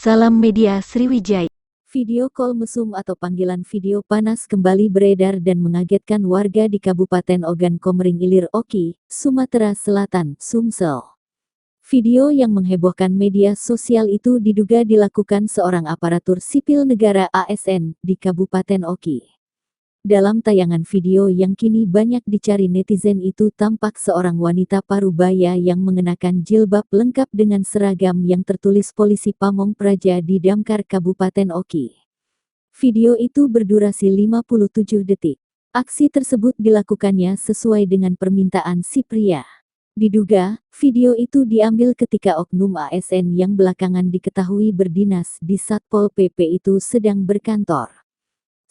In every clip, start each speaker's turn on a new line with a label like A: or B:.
A: Salam Media Sriwijaya.
B: Video call mesum atau panggilan video panas kembali beredar dan mengagetkan warga di Kabupaten Ogan Komering Ilir Oki, Sumatera Selatan, Sumsel. Video yang menghebohkan media sosial itu diduga dilakukan seorang aparatur sipil negara ASN di Kabupaten Oki. Dalam tayangan video yang kini banyak dicari netizen itu tampak seorang wanita parubaya yang mengenakan jilbab lengkap dengan seragam yang tertulis Polisi Pamong Praja di Damkar Kabupaten Oki. Video itu berdurasi 57 detik. Aksi tersebut dilakukannya sesuai dengan permintaan si pria. Diduga, video itu diambil ketika oknum ASN yang belakangan diketahui berdinas di Satpol PP itu sedang berkantor.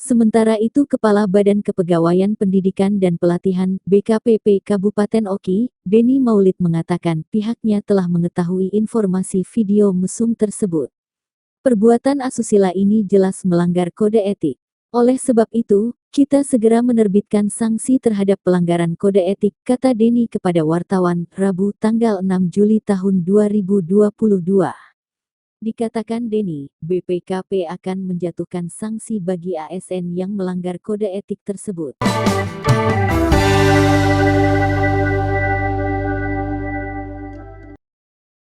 B: Sementara itu Kepala Badan Kepegawaian Pendidikan dan Pelatihan BKPP Kabupaten Oki, Denny Maulid mengatakan pihaknya telah mengetahui informasi video mesum tersebut. Perbuatan asusila ini jelas melanggar kode etik. Oleh sebab itu, kita segera menerbitkan sanksi terhadap pelanggaran kode etik, kata Denny kepada wartawan, Rabu tanggal 6 Juli tahun 2022. Dikatakan Denny, BPKP akan menjatuhkan sanksi bagi ASN yang melanggar kode etik tersebut.